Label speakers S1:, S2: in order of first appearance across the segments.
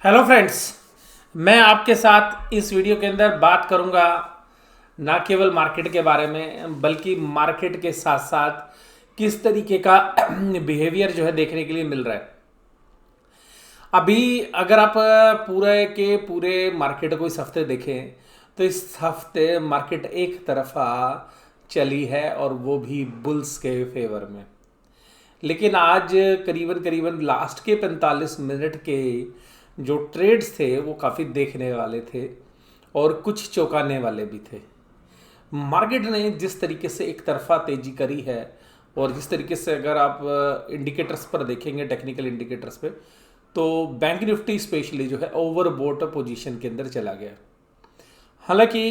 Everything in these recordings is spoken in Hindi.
S1: Hello friends. मैं आपके साथ इस वीडियो के अंदर बात करूंगा ना केवल मार्केट के बारे में बल्कि मार्केट के साथ साथ किस तरीके का बिहेवियर जो है देखने के लिए मिल रहा है। अभी अगर आप पूरे के पूरे मार्केट को इस हफ्ते देखें तो इस हफ्ते मार्केट एक तरफा चली है और वो भी बुल्स के फेवर में। लेकिन आज करीबन करीबन लास्ट के 45 मिनट के जो ट्रेड्स थे वो काफ़ी देखने वाले थे और कुछ चौंकाने वाले भी थे। मार्केट ने जिस तरीके से एक तरफा तेजी करी है और जिस तरीके से अगर आप इंडिकेटर्स पर देखेंगे, टेक्निकल इंडिकेटर्स पे, तो बैंक निफ्टी स्पेशली जो है ओवरबोट पोजीशन के अंदर चला गया। हालांकि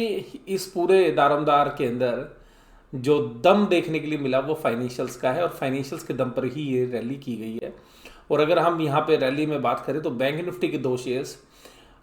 S1: इस पूरे दारोमदार के अंदर जो दम देखने के लिए मिला वो फाइनेंशियल्स का है और फाइनेंशियल्स के दम पर ही ये रैली की गई है। और अगर हम यहाँ पे रैली में बात करें तो बैंक निफ्टी के दो शेयर्स,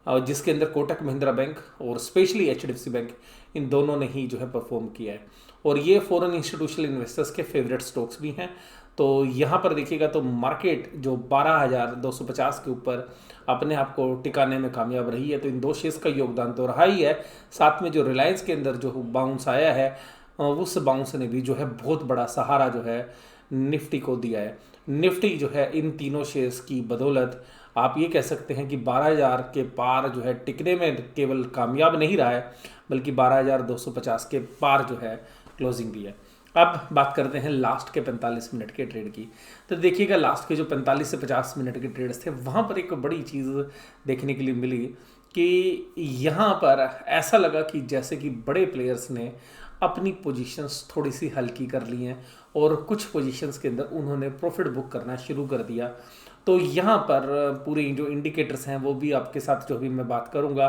S1: जिसके अंदर कोटक महिंद्रा बैंक और स्पेशली एचडीएफसी बैंक, इन दोनों ने ही जो है परफॉर्म किया है और ये फॉरेन इंस्टीट्यूशनल इन्वेस्टर्स के फेवरेट स्टॉक्स भी हैं। तो यहाँ पर देखिएगा तो मार्केट जो 12,250 के ऊपर अपने आप को टिकाने में कामयाब रही है, तो इन दो शेयर्स का योगदान तो रहा ही है। साथ में जो रिलायंस के अंदर जो बाउंस आया है, उस बाउंस ने भी जो है बहुत बड़ा सहारा जो है निफ्टी को दिया है। निफ्टी जो है इन तीनों शेयर्स की बदौलत आप ये कह सकते हैं कि 12,000 के पार जो है टिकने में केवल कामयाब नहीं रहा है बल्कि 12,250 के पार जो है क्लोजिंग भी है। अब बात करते हैं लास्ट के 45 मिनट के ट्रेड की। तो देखिएगा लास्ट के जो 45 से 50 मिनट के ट्रेड्स थे वहाँ पर एक बड़ी चीज़ देखने के लिए मिली कि यहाँ पर ऐसा लगा कि जैसे कि बड़े प्लेयर्स ने अपनी पोजीशंस थोड़ी सी हल्की कर ली हैं और कुछ पोजीशंस के अंदर उन्होंने प्रॉफिट बुक करना शुरू कर दिया। तो यहाँ पर पूरे जो इंडिकेटर्स हैं वो भी आपके साथ जो भी मैं बात करूँगा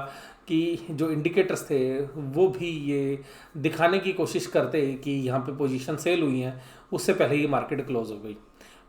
S1: कि जो इंडिकेटर्स थे वो भी ये दिखाने की कोशिश करते कि यहाँ पे पोजीशन सेल हुई हैं, उससे पहले ही मार्केट क्लोज हो गई।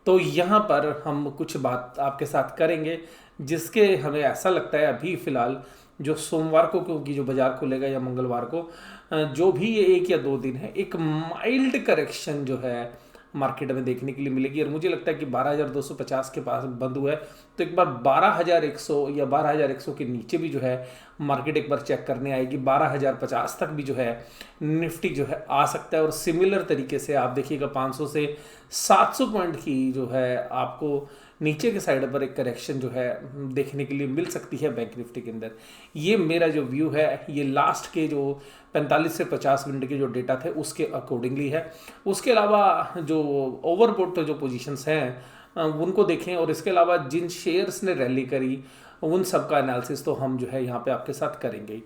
S1: तो यहाँ पर हम कुछ बात आपके साथ करेंगे जिसके हमें ऐसा लगता है अभी फ़िलहाल जो सोमवार को, क्योंकि जो बाज़ार खुलेगा, या मंगलवार को, जो भी ये 1 या 2 दिन है, एक माइल्ड करेक्शन जो है मार्केट में देखने के लिए मिलेगी। और मुझे लगता है कि 12,250 के पास बंद हुआ है तो एक बार 12,100 या 12,100 के नीचे भी जो है मार्केट एक बार चेक करने आएगी। 12,050 तक भी जो है निफ्टी जो है आ सकता है। और सिमिलर तरीके से आप देखिएगा 500 से 700 पॉइंट की जो है आपको नीचे के साइड पर एक करेक्शन जो है देखने के लिए मिल सकती है बैंक निफ्टी के अंदर। ये मेरा जो व्यू है ये लास्ट के जो 45 से 50 मिनट के जो डेटा थे उसके अकॉर्डिंगली है। उसके अलावा जो ओवरबोट जो पोजीशंस हैं उनको देखें और इसके अलावा जिन शेयर्स ने रैली करी उन सब का एनालिसिस तो हम जो है यहाँ पे आपके साथ करेंगे ही।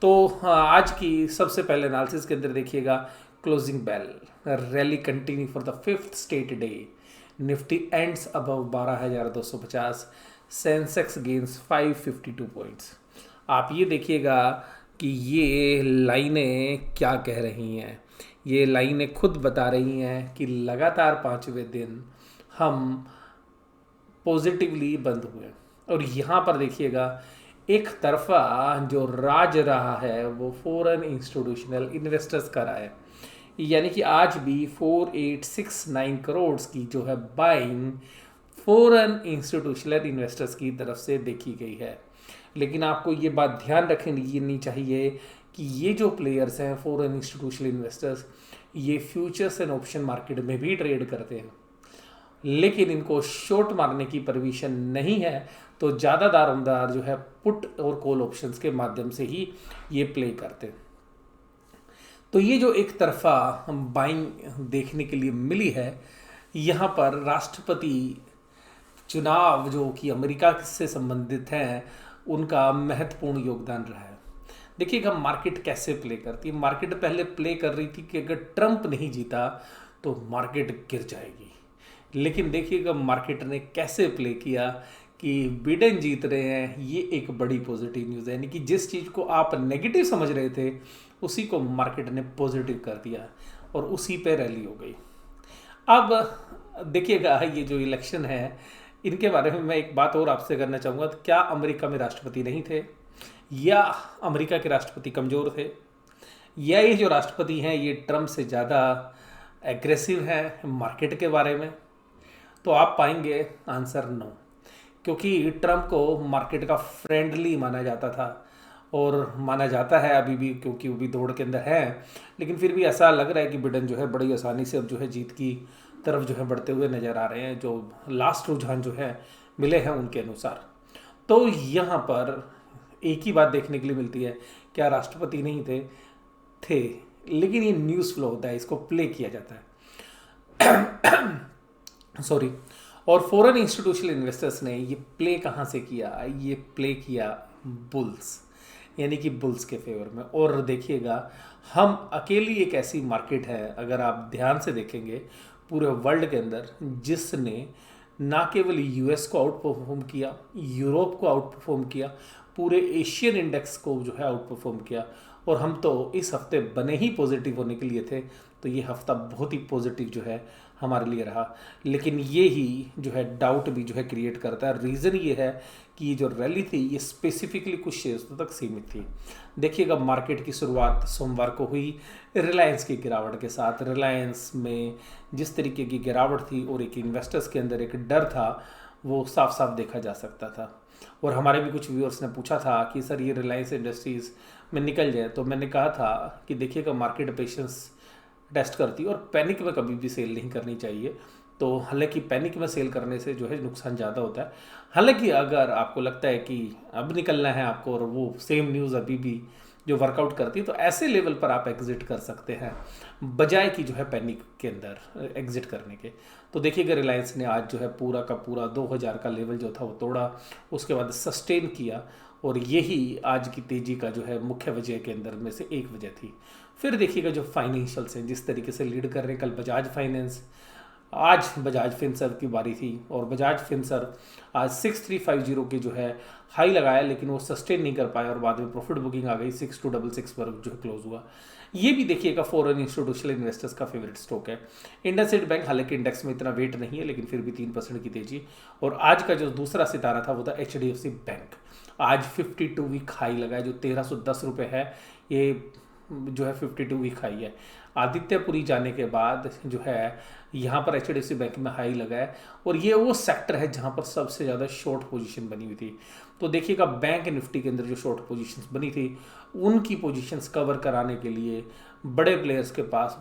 S1: तो आज की सबसे पहले एनालिसिस के अंदर देखिएगा closing bell, rally continue for the fifth straight day, Nifty ends above 12,250, Sensex gains 552 points. आप ये देखिएगा कि ये लाइनें क्या कह रही हैं। ये लाइनें खुद बता रही हैं कि लगातार 5वें दिन हम पॉजिटिवली बंद हुए। और यहाँ पर देखिएगा एक तरफा जो राज रहा है वो फॉरेन इंस्टीट्यूशनल इन्वेस्टर्स का रहा है। यानी कि आज भी 4869 करोड़ की जो है बाइंग फॉरेन इंस्टीट्यूशनल इन्वेस्टर्स की तरफ से देखी गई है। लेकिन आपको ये बात ध्यान रखनी चाहिए कि ये जो प्लेयर्स हैं फॉरेन इंस्टीट्यूशनल इन्वेस्टर्स, ये फ्यूचर्स एंड ऑप्शन मार्केट में भी ट्रेड करते हैं, लेकिन इनको शॉर्ट मारने की परमिशन नहीं है। तो ज़्यादा दारोमदार जो है पुट और कॉल ऑप्शंस के माध्यम से ही ये प्ले करते हैं। तो ये जो एक तरफा बाइंग देखने के लिए मिली है, यहाँ पर राष्ट्रपति चुनाव जो कि अमेरिका से संबंधित हैं उनका महत्वपूर्ण योगदान रहा है। देखिएगा मार्केट कैसे प्ले करती है। मार्केट पहले प्ले कर रही थी कि अगर ट्रंप नहीं जीता तो मार्केट गिर जाएगी, लेकिन देखिएगा मार्केट ने कैसे प्ले किया कि बिडेन जीत रहे हैं। ये एक बड़ी पॉजिटिव न्यूज़ है, यानी कि जिस चीज़ को आप नेगेटिव समझ रहे थे उसी को मार्केट ने पॉजिटिव कर दिया और उसी पे रैली हो गई। अब देखिएगा ये जो इलेक्शन है इनके बारे में मैं एक बात और आपसे करना चाहूँगा। तो क्या अमेरिका में राष्ट्रपति नहीं थे, या अमेरिका के राष्ट्रपति कमज़ोर थे, या ये जो राष्ट्रपति हैं ये ट्रंप से ज़्यादा एग्रेसिव हैं मार्केट के बारे में? तो आप पाएंगे आंसर नो। क्योंकि ट्रम्प को मार्केट का फ्रेंडली माना जाता था और माना जाता है अभी भी, क्योंकि वो भी दौड़ के अंदर है। लेकिन फिर भी ऐसा लग रहा है कि बिडेन जो है बड़ी आसानी से अब जो है जीत की तरफ जो है बढ़ते हुए नज़र आ रहे हैं, जो लास्ट रुझान जो है मिले हैं उनके अनुसार। तो यहाँ पर एक ही बात देखने के लिए मिलती है, क्या राष्ट्रपति नहीं थे, लेकिन ये न्यूज़ फ्लो होता है, इसको प्ले किया जाता है। सॉरी। और फॉरेन इंस्टीट्यूशनल इन्वेस्टर्स ने ये प्ले कहाँ से किया? ये प्ले किया बुल्स, यानी कि बुल्स के फेवर में। और देखिएगा, हम अकेली एक ऐसी मार्केट है, अगर आप ध्यान से देखेंगे पूरे वर्ल्ड के अंदर, जिसने ना केवल यूएस को आउट परफॉर्म किया, यूरोप को आउट परफॉर्म किया, पूरे एशियन इंडेक्स को जो है आउट परफॉर्म किया। और हम तो इस हफ्ते बने ही पॉजिटिव होने के लिए थे, तो ये हफ्ता बहुत ही पॉजिटिव जो है हमारे लिए रहा। लेकिन ये ही जो है डाउट भी जो है क्रिएट करता है। रीज़न ये है कि ये जो रैली थी ये स्पेसिफिकली कुछ शेयर्स तक सीमित थी। देखिएगा, मार्केट की शुरुआत सोमवार को हुई रिलायंस की गिरावट के साथ। रिलायंस में जिस तरीके की गिरावट थी और एक इन्वेस्टर्स के अंदर एक डर था, वो साफ साफ देखा जा सकता था। और हमारे भी कुछ व्यूअर्स ने पूछा था कि सर ये रिलायंस इंडस्ट्रीज़ में निकल जाए, तो मैंने कहा था कि देखिएगा, मार्केट पेशेंस टेस्ट करती है और पैनिक में कभी भी सेल नहीं करनी चाहिए। तो हालांकि पैनिक में सेल करने से जो है नुकसान ज़्यादा होता है। हालांकि अगर आपको लगता है कि अब निकलना है आपको और वो सेम न्यूज़ अभी भी जो वर्कआउट करती है, तो ऐसे लेवल पर आप एग्जिट कर सकते हैं, बजाय कि जो है पैनिक के अंदर एग्जिट करने के। तो देखिएगा, रिलायंस ने आज जो है पूरा का पूरा 2000 का लेवल जो था वो तोड़ा, उसके बाद सस्टेन किया, और यही आज की तेज़ी का जो है मुख्य वजह के अंदर में से एक वजह थी। फिर देखिएगा, जो फाइनेंशियल्स हैं जिस तरीके से लीड कर रहे हैं, कल बजाज फाइनेंस, आज बजाज फिनसर्व की बारी थी, और बजाज फिनसर्व आज 6350 के जो है हाई लगाया, लेकिन वो सस्टेन नहीं कर पाया और बाद में प्रॉफिट बुकिंग आ गई 6266 पर जो है क्लोज हुआ। ये भी देखिएगा फॉरेन इंस्टीट्यूशनल इन्वेस्टर्स का फेवरेट स्टॉक है। इंडसइंड बैंक, हालांकि इंडेक्स में इतना वेट नहीं है, लेकिन फिर भी 3% की तेजी। और आज का जो दूसरा सितारा था वो था HDFC बैंक। आज 52 वीक हाई लगा है, जो 1310 है। ये जो है 52 वीक हाई है। आदित्यपुरी जाने के बाद जो है यहाँ पर HDFC बैंक में हाई लगा है, और ये वो सेक्टर है जहाँ पर सबसे ज़्यादा शॉर्ट पोजीशन बनी हुई थी। तो देखिएगा, बैंक निफ्टी के अंदर जो शॉर्ट पोजीशंस बनी थी, उनकी पोजीशंस कवर कराने के लिए बड़े प्लेयर्स के पास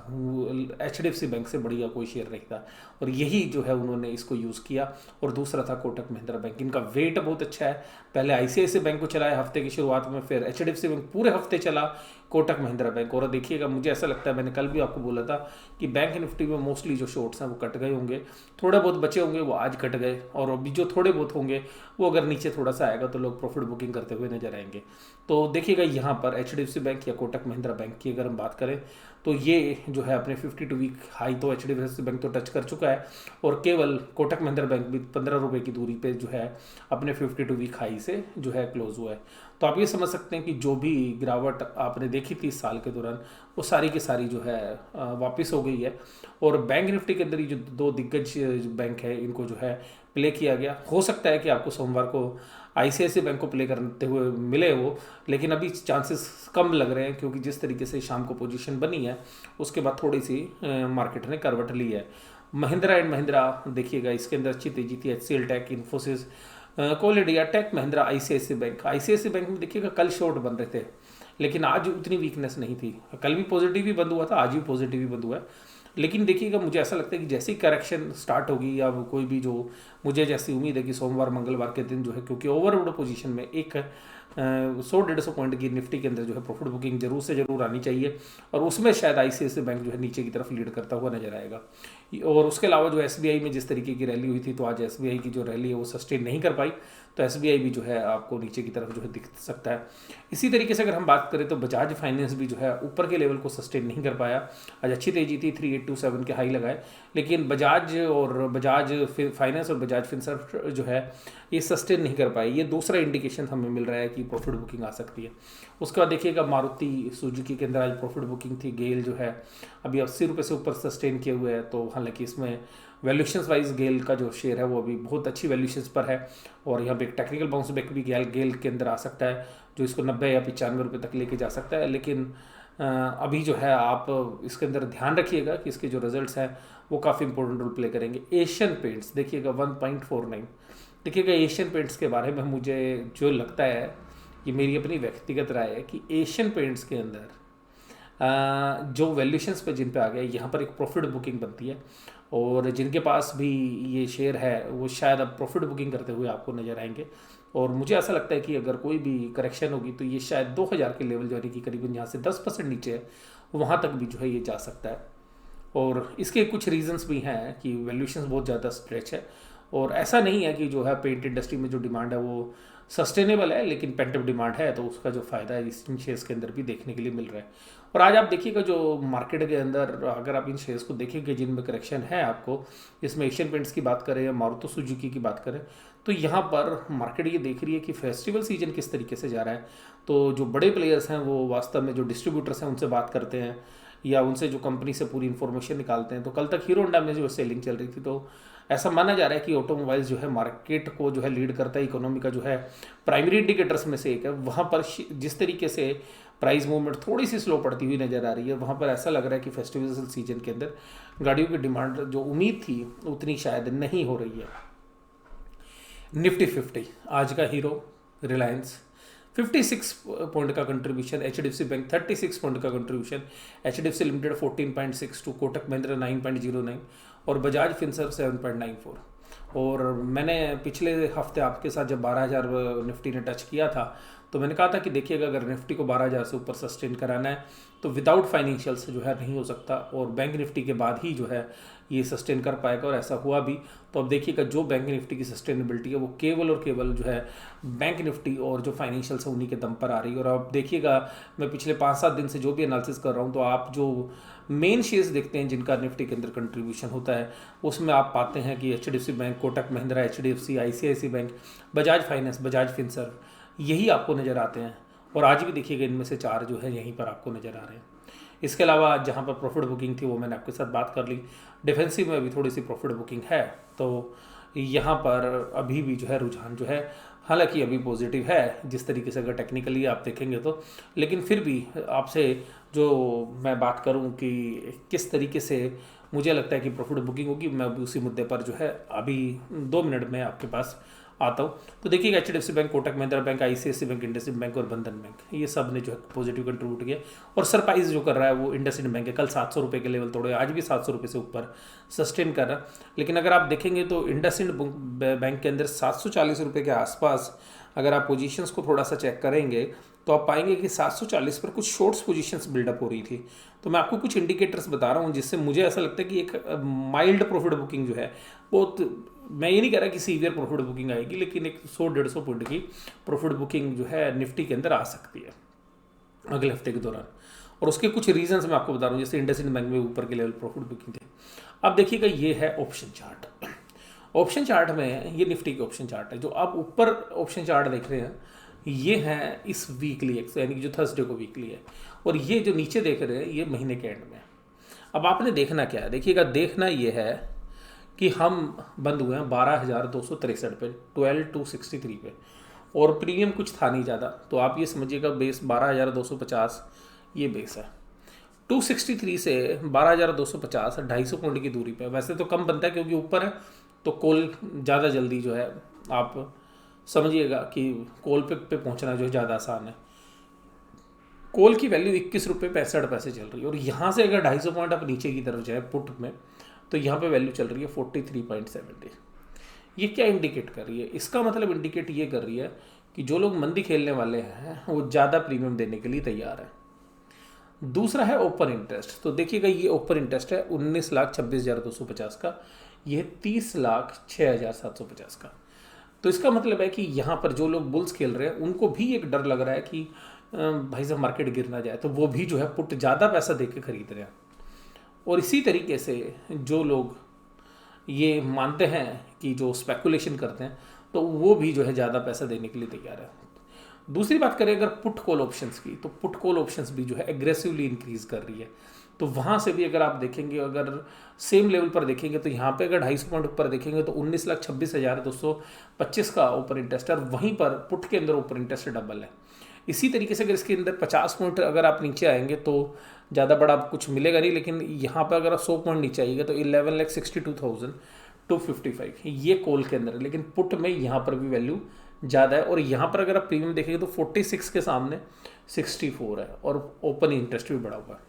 S1: HDFC बैंक से बढ़िया कोई शेयर नहीं था, और यही जो है उन्होंने इसको यूज़ किया। और दूसरा था कोटक महिंद्रा बैंक। इनका वेट बहुत अच्छा है। पहले ICICI बैंक को चलाया हफ्ते की शुरुआत में, फिर HDFC बैंक पूरे हफ्ते चला, कोटक महिंद्रा बैंक। और देखिएगा, मुझे ऐसा लगता है, मैंने कल भी आपको बोला था कि बैंक निफ्टी में मोस्टली जो शॉर्ट्स हैं वो कट गए होंगे, थोड़े बहुत बचे होंगे वो आज कट गए, और अभी जो थोड़े बहुत होंगे वो अगर नीचे थोड़ा सा आएगा तो लोग प्रॉफिट बुकिंग करते हुए नजर आएंगे। तो देखिएगा, यहाँ पर HDFC बैंक या कोटक महिंद्रा बैंक की अगर हम बात करें, तो ये जो है अपने 52 वीक हाई तो HDFC बैंक तो टच कर चुका है, और केवल कोटक महिंद्रा बैंक भी 15 रुपये की दूरी पे जो है अपने 52 वीक हाई से जो है क्लोज हुआ है। तो आप ये समझ सकते हैं कि जो भी गिरावट आपने देखी थी इस साल के दौरान, वो सारी की सारी जो है वापस हो गई है। और बैंक निफ्टी के अंदर ये जो दो दिग्गज बैंक है, इनको जो है प्ले किया गया। हो सकता है कि आपको सोमवार को ICICI बैंक को प्ले करते हुए मिले वो, लेकिन अभी चांसेस कम लग रहे हैं, क्योंकि जिस तरीके से शाम को पोजीशन बनी है उसके बाद थोड़ी सी मार्केट ने करवट ली है। महिंद्रा एंड महिंद्रा देखिएगा, इसके अंदर अच्छी तेजी थी। HCL Tech, Infosys, Coal India, Tech Mahindra, ICICI Bank. ICICI Bank में देखिएगा कल शॉर्ट बन रहे थे, लेकिन आज उतनी वीकनेस नहीं थी। कल भी पॉजिटिव ही बंद हुआ था, आज भी पॉजिटिव ही बंद हुआ है। लेकिन देखिएगा, मुझे ऐसा लगता है कि जैसे ही करेक्शन स्टार्ट होगी, या कोई भी जो मुझे जैसी उम्मीद है कि सोमवार मंगलवार के दिन जो है, क्योंकि ओवरबॉड पोजीशन में एक 100-150 पॉइंट की निफ्टी के अंदर जो है प्रॉफिट बुकिंग जरूर से जरूर आनी चाहिए, और उसमें शायद ICICI बैंक जो है नीचे की तरफ लीड करता हुआ नजर आएगा। और उसके अलावा जो SBI में जिस तरीके की रैली हुई थी, तो आज SBI की जो रैली है वो सस्टेन नहीं कर पाई, तो SBI भी जो है आपको नीचे की तरफ जो है दिख सकता है। इसी तरीके से अगर हम बात करें तो बजाज फाइनेंस भी जो है ऊपर के लेवल को सस्टेन नहीं कर पाया। आज अच्छी तेजी थी, 3827 के हाई लगाए, लेकिन बजाज फाइनेंस और बजाज फिनसर्व जो है ये सस्टेन नहीं कर पाए। ये दूसरा इंडिकेशन हमें मिल रहा है कि प्रॉफिट बुकिंग आ सकती है। उसके बाद देखिएगा, मारुति सुजुकी के अंदर आज प्रॉफिट बुकिंग थी। गेल जो है अभी 80 रुपये से ऊपर सस्टेन किए हुए है, तो हालांकि इसमें वैल्यूशंस वाइज गेल का जो शेयर है वो अभी बहुत अच्छी वैल्यूशंस पर है, और यहाँ पे एक टेक्निकल बाउंस बैक भी गेल के अंदर आ सकता है, जो इसको 90 या 95 रुपये तक लेके जा सकता है। लेकिन अभी जो है आप इसके अंदर ध्यान रखिएगा कि इसके जो रिजल्ट्स हैं वो काफ़ी इंपॉर्टेंट रोल प्ले करेंगे। एशियन पेंट्स देखिएगा 1.49, देखिएगा एशियन पेंट्स के बारे में मुझे जो लगता है, ये मेरी अपनी व्यक्तिगत राय है कि एशियन पेंट्स के अंदर जो वैल्यूशंस पे जिन पे आ गए, यहाँ पर एक प्रॉफिट बुकिंग बनती है, और जिनके पास भी ये शेयर है वो शायद अब प्रॉफिट बुकिंग करते हुए आपको नज़र आएंगे। और मुझे ऐसा लगता है कि अगर कोई भी करेक्शन होगी तो ये शायद 2000 के लेवल जो है कि करीबन यहाँ से 10% नीचे है, वहाँ तक भी जो है ये जा सकता है। और इसके कुछ रीजंस भी हैं कि वैल्यूशंस बहुत ज़्यादा स्ट्रेच है, और ऐसा नहीं है कि जो है पेंट इंडस्ट्री में जो डिमांड है वो सस्टेनेबल है, लेकिन पेंट अप डिमांड है, तो उसका जो फ़ायदा है इस इन शेयर्स के अंदर भी देखने के लिए मिल रहा है। और आज आप देखिएगा जो मार्केट के अंदर अगर आप इन शेयर्स को देखेंगे जिनमें करेक्शन है आपको, इसमें एशियन पेंट्स की बात करें या मारुति सुजुकी की बात करें, तो यहाँ पर मार्केट ये देख रही है कि फेस्टिवल सीजन किस तरीके से जा रहा है। तो जो बड़े प्लेयर्स हैं वो वास्तव में जो डिस्ट्रीब्यूटर्स हैं उनसे बात करते हैं या उनसे जो कंपनी से पूरी इन्फॉर्मेशन निकालते हैं। तो कल तक हीरो होंडा में जो सेलिंग चल रही थी, तो ऐसा माना जा रहा है कि ऑटोमोबाइल्स जो है मार्केट को जो है लीड करता है, इकोनॉमी का जो है प्राइमरी इंडिकेटर्स में से एक है। वहाँ पर जिस तरीके से प्राइस मूवमेंट थोड़ी सी स्लो पड़ती हुई नज़र आ रही है, वहाँ पर ऐसा लग रहा है कि फेस्टिवल सीजन के अंदर गाड़ियों की डिमांड जो उम्मीद थी उतनी शायद नहीं हो रही है। निफ्टी 50 आज का हीरो रिलायंस 56 पॉइंट का कंट्रीब्यूशन, एचडीएफसी बैंक 36 पॉइंट का contribution, HDFC limited 14.62, Kotak Mahindra 9.09 और बजाज फिनसर्व 7.94। और मैंने पिछले हफ्ते आपके साथ जब 12,000 निफ्टी ने टच किया था तो मैंने कहा था कि देखिएगा अगर निफ्टी को 12,000 से ऊपर सस्टेन कराना है तो विदाउट फाइनेंशियल्स जो है नहीं हो सकता, और बैंक निफ्टी के बाद ही जो है ये सस्टेन कर पाएगा, और ऐसा हुआ भी। तो अब देखिएगा जो बैंक निफ्टी की सस्टेनेबिलिटी है वो केवल और केवल जो है बैंक निफ्टी और जो फाइनेंशियल्स है उन्हीं के दम पर आ रही है। और अब देखिएगा मैं पिछले 5-7 दिन से जो भी एनालिसिस कर रहा हूँ, तो आप जो मेन शेयर्स देखते हैं जिनका निफ्टी के अंदर कंट्रीब्यूशन होता है उसमें आप पाते हैं कि HDFC bank, Kotak Mahindra, HDFC, ICICI bank, Bajaj finance, Bajaj Finserv, यही आपको नज़र आते हैं। और आज भी देखिएगा इनमें से 4 जो है यहीं पर आपको नज़र आ रहे हैं। इसके अलावा जहाँ पर प्रॉफिट बुकिंग थी वो मैंने आपके साथ बात कर ली। डिफेंसिव में अभी थोड़ी सी प्रॉफिट बुकिंग है, तो यहाँ पर अभी भी जो है रुझान जो है हालांकि अभी पॉजिटिव है जिस तरीके से अगर टेक्निकली आप देखेंगे तो, लेकिन फिर भी आपसे जो मैं बात करूं कि किस तरीके से मुझे लगता है कि प्रॉफिट बुकिंग होगी, मैं अभी उसी मुद्दे पर जो है अभी 2 मिनट में आपके पास आता हूँ। तो देखिएगा HDFC bank, Kotak Mahindra bank, ICICI bank, IndusInd bank और बंधन बैंक, ये सब ने जो है पॉजिटिव कंट्रीब्यूट किया। और सरप्राइज जो कर रहा है वो इंडसइंड बैंक है। कल 700 रुपये के लेवल तोड़े, आज भी 700 रुपये से ऊपर सस्टेन कर रहा है। लेकिन अगर आप देखेंगे तो इंडसइंड बैंक के अंदर 740 रुपये के आसपास अगर आप पोजीशंस को थोड़ा सा चेक करेंगे तो आप पाएंगे कि 740 पर कुछ शॉर्ट्स पोजीशंस बिल्डअप हो रही थी। तो मैं आपको कुछ इंडिकेटर्स बता रहा हूँ जिससे मुझे ऐसा लगता है कि एक माइल्ड प्रॉफिट बुकिंग जो है बहुत, मैं ये नहीं कह रहा कि सीवियर प्रॉफिट बुकिंग आएगी, लेकिन एक 100-150 पॉइंट की प्रॉफिट बुकिंग जो है निफ्टी के अंदर आ सकती है अगले हफ्ते के दौरान। और उसके कुछ रीजंस मैं आपको बता रहा हूँ, जैसे इंडसइंड बैंक में ऊपर के लेवल प्रॉफिट बुकिंग थे। अब देखिएगा ये है ऑप्शन चार्ट। ऑप्शन चार्ट में ये निफ्टी की ऑप्शन चार्ट है। जो आप ऊपर ऑप्शन चार्ट देख रहे हैं ये है इस वीकली एक्स, यानी कि जो थर्सडे को वीकली है, और ये जो नीचे देख रहे हैं ये महीने के एंड में। अब आपने देखना क्या है, देखिएगा देखना ये है कि हम बंद हुए हैं 12,263 पे, 12,263 पे, और प्रीमियम कुछ था नहीं ज़्यादा, तो आप ये समझिएगा बेस 12,250 ये बेस है। 263 से 12,250 250 पॉइंट की दूरी पे, वैसे तो कम बनता है क्योंकि ऊपर है, तो कॉल ज़्यादा जल्दी जो है आप समझिएगा कि कॉल पे पहुंचना जो है ज़्यादा आसान है। कॉल की वैल्यू 21 रुपये 65 पैसे चल रही है, और यहाँ से अगर 250 पॉइंट आप नीचे की तरफ जाए पुट में तो यहाँ पे वैल्यू चल रही है 43.70। ये क्या इंडिकेट कर रही है? इसका मतलब इंडिकेट ये कर रही है कि जो लोग मंदी खेलने वाले हैं वो ज़्यादा प्रीमियम देने के लिए तैयार है। दूसरा है ओपन इंटरेस्ट। तो देखिएगा ये ओपन इंटरेस्ट है 19,26,250 का, यह 30,06,750 का। तो इसका मतलब है कि यहाँ पर जो लोग बुल्स खेल रहे हैं उनको भी एक डर लग रहा है कि भाई साहब मार्केट गिर ना जाए, तो वो भी जो है पुट ज़्यादा पैसा दे के खरीद रहे हैं। और इसी तरीके से जो लोग ये मानते हैं कि जो स्पेकुलेशन करते हैं तो वो भी जो है ज़्यादा पैसा देने के लिए तैयार है। दूसरी बात करें अगर पुट कॉल ऑप्शंस की, तो पुट कॉल ऑप्शंस भी जो है एग्रेसिवली इंक्रीज कर रही है। तो वहाँ से भी अगर आप देखेंगे, अगर सेम लेवल पर देखेंगे तो यहाँ पे अगर 250 पॉइंट ऊपर देखेंगे तो 19,26,225 का ओपन इंटरेस्ट है, और वहीं पर पुट के अंदर ओपन इंटरेस्ट डबल है। इसी तरीके से अगर इसके अंदर 50 पॉइंट अगर आप नीचे आएंगे तो ज़्यादा बड़ा कुछ मिलेगा नहीं, लेकिन यहाँ पर अगर आप 100 पॉइंट नीचे आइएगा तो 11,62,000 255, ये कॉल के अंदर है, लेकिन पुट में यहाँ पर भी वैल्यू ज़्यादा है। और यहाँ पर अगर आप प्रीमियम देखेंगे तो 46 के सामने 64 है और ओपन इंटरेस्ट भी बढ़ा हुआ है।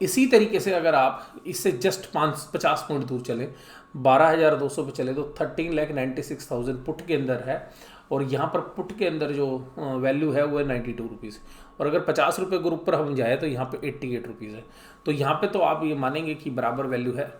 S1: इसी तरीके से अगर आप इससे जस्ट 50 पॉइंट दूर चले 12,200 पे चले तो 13,96,000 पुट के अंदर है। और यहाँ पर पुट के अंदर जो वैल्यू है वो है 92 रुपीज़। और अगर 50 रुपये ग्रुप पर हम जाए तो यहाँ पे 88 रुपीज़ है। तो यहाँ पे तो आप ये मानेंगे कि बराबर वैल्यू है,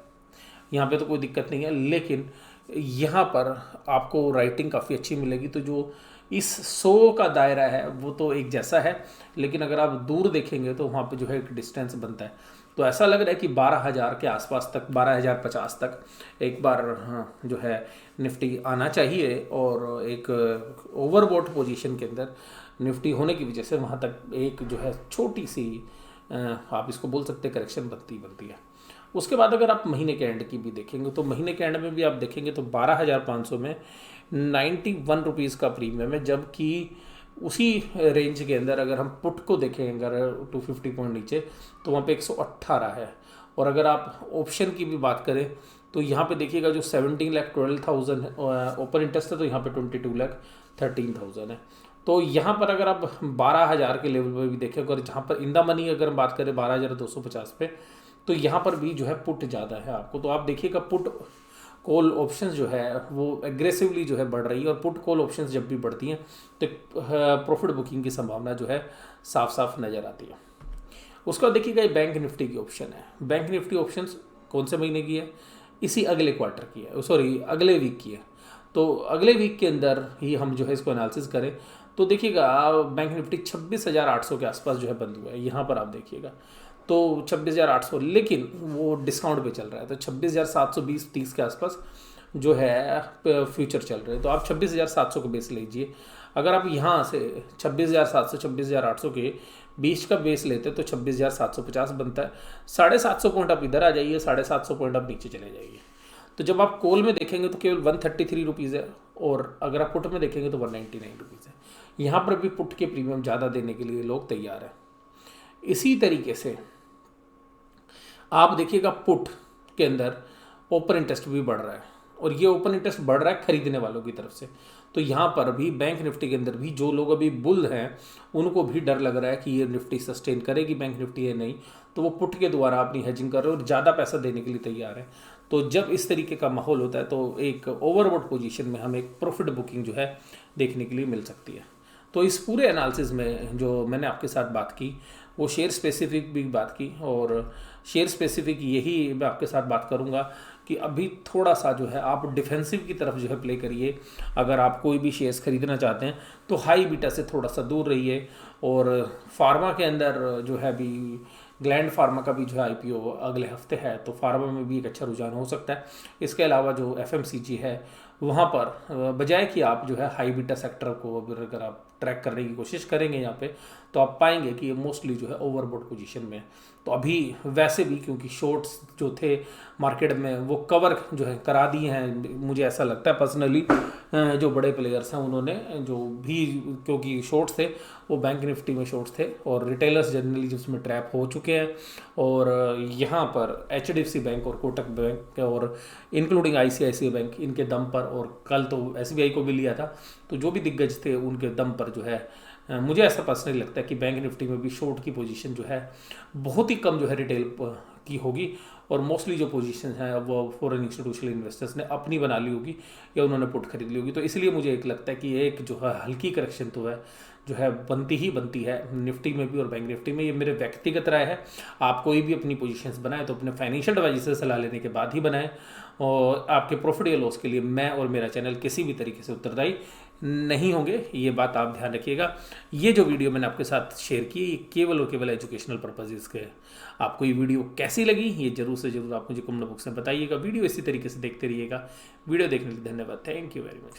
S1: यहाँ पे तो कोई दिक्कत नहीं है। लेकिन यहाँ पर आपको राइटिंग काफ़ी अच्छी मिलेगी। तो जो इस 100 का दायरा है वो तो एक जैसा है, लेकिन अगर आप दूर देखेंगे तो वहाँ पे जो है एक डिस्टेंस बनता है। तो ऐसा लग रहा है कि 12,000 के आसपास तक, 12,050 तक एक बार जो है निफ्टी आना चाहिए। और एक ओवरबॉट पोजीशन के अंदर निफ्टी होने की वजह से वहाँ तक एक जो है छोटी सी आप इसको बोल सकते हैं करेक्शन बनती है। उसके बाद अगर आप महीने के एंड की भी देखेंगे तो महीने के एंड में भी आप देखेंगे तो 12,500 में 91 रुपीज़ का प्रीमियम है। जबकि उसी रेंज के अंदर अगर हम पुट को देखें अगर 250 पॉइंट नीचे तो वहाँ पे 118 है। और अगर आप ऑप्शन की भी बात करें तो यहाँ पे देखिएगा जो 17,12,000 ओपन इंटरेस्ट है तो यहाँ पे 22,13,000 है। तो यहाँ पर अगर आप 12,000 के लेवल पर भी देखें, अगर जहाँ पर इन द मनी अगर हम बात करें 12,250 पे, तो यहाँ पर भी जो है पुट ज़्यादा है आपको। तो आप देखिएगा पुट कॉल ऑप्शंस जो है वो एग्रेसिवली जो है बढ़ रही है। और पुट कॉल ऑप्शंस जब भी बढ़ती हैं तो प्रॉफिट बुकिंग की संभावना जो है साफ साफ नज़र आती है। उसका देखिएगा ये बैंक निफ्टी की ऑप्शन है। बैंक निफ्टी ऑप्शंस कौन से महीने की है? इसी अगले क्वार्टर की है, सॉरी अगले वीक की है। तो अगले वीक के अंदर ही हम जो है इसको एनालिसिस करें तो देखिएगा बैंक निफ्टी 26,800 के आसपास जो है बंद हुआ है। यहाँ पर आप देखिएगा तो 26,800, लेकिन वो डिस्काउंट पे चल रहा है तो 26,720-30 के आसपास जो है फ्यूचर चल रहे हैं। तो आप 26,700 को बेस लीजिए। अगर आप यहाँ से 26,700 26,800 के बीच का बेस लेते तो 26,750 बनता है। 750 पॉइंट आप इधर आ जाइए, 750 पॉइंट आप नीचे चले जाइए। तो जब आप कॉल में देखेंगे तो केवल 133 रुपीज़ है और अगर आप पुट में देखेंगे तो 199 रुपीज़ है। यहाँ पर भी पुट के प्रीमियम ज़्यादा देने के लिए लोग तैयार हैं। इसी तरीके से आप देखिएगा पुट के अंदर ओपन इंटरेस्ट भी बढ़ रहा है और ये ओपन इंटरेस्ट बढ़ रहा है खरीदने वालों की तरफ से। तो यहाँ पर भी बैंक निफ्टी के अंदर भी जो लोग अभी बुल हैं उनको भी डर लग रहा है कि ये निफ्टी सस्टेन करेगी बैंक निफ्टी है नहीं, तो वो पुट के द्वारा अपनी हेजिंग कर रहे हैं और ज़्यादा पैसा देने के लिए तैयार है। तो जब इस तरीके का माहौल होता है तो एक ओवरबॉट पोजीशन में हमें एक प्रॉफिट बुकिंग जो है देखने के लिए मिल सकती है। तो इस पूरे एनालिसिस में जो मैंने आपके साथ बात की वो शेयर स्पेसिफिक भी बात की और शेयर स्पेसिफिक यही मैं आपके साथ बात करूंगा कि अभी थोड़ा सा जो है आप डिफेंसिव की तरफ जो है प्ले करिए। अगर आप कोई भी शेयर्स खरीदना चाहते हैं तो हाई बीटा से थोड़ा सा दूर रहिए। और फार्मा के अंदर जो है अभी ग्लैंड फार्मा का भी जो है आईपीओ अगले हफ्ते है तो फार्मा में भी एक अच्छा रुझान हो सकता है। इसके अलावा जो एफएमसीजी है वहाँ पर बजाय कि आप जो है हाई बीटा सेक्टर को अगर आप ट्रैक करने की कोशिश करेंगे यहाँ पे तो आप पाएंगे कि ये मोस्टली जो है ओवरबॉट पोजीशन में। तो अभी वैसे भी क्योंकि शॉर्ट्स जो थे मार्केट में वो कवर जो है करा दिए हैं, मुझे ऐसा लगता है पर्सनली जो बड़े प्लेयर्स हैं उन्होंने जो भी, क्योंकि शॉर्ट्स थे वो बैंक निफ्टी में शॉर्ट्स थे और रिटेलर्स जनरली जिसमें ट्रैप हो चुके हैं। और यहाँ पर एचडीएफसी बैंक और कोटक बैंक और इंक्लूडिंग आईसीआईसीआई बैंक इनके दम पर, और कल तो एसबीआई को भी लिया था, तो जो भी दिग्गज थे उनके दम पर जो है मुझे ऐसा पर्सनली लगता है कि बैंक निफ्टी में भी शॉर्ट की पोजीशन जो है बहुत ही कम जो है रिटेल की होगी और मोस्टली जो पोजीशन है वो फॉरेन इंस्टीट्यूशनल इन्वेस्टर्स ने अपनी बना ली होगी या उन्होंने पुट खरीद ली होगी। तो इसलिए मुझे एक लगता है कि एक जो है हल्की करेक्शन तो है जो है बनती है निफ्टी में भी और बैंक निफ्टी में। ये मेरे व्यक्तिगत राय है। आप कोई भी अपनी पोजीशंस बनाएं तो अपने फाइनेंशियल एडवाइजर से सलाह लेने के बाद ही बनाएं। और आपके प्रॉफिट या लॉस के लिए मैं और मेरा चैनल किसी भी तरीके से उत्तरदायी नहीं होंगे, ये बात आप ध्यान रखिएगा। ये जो वीडियो मैंने आपके साथ शेयर की ये केवल और केवल एजुकेशनल पर्पजेज़ के है। आपको ये वीडियो कैसी लगी ये जरूर से जरूर आप मुझे कमेंट बॉक्स में बताइएगा। वीडियो इसी तरीके से देखते रहिएगा। वीडियो देखने के लिए धन्यवाद। Thank you very much.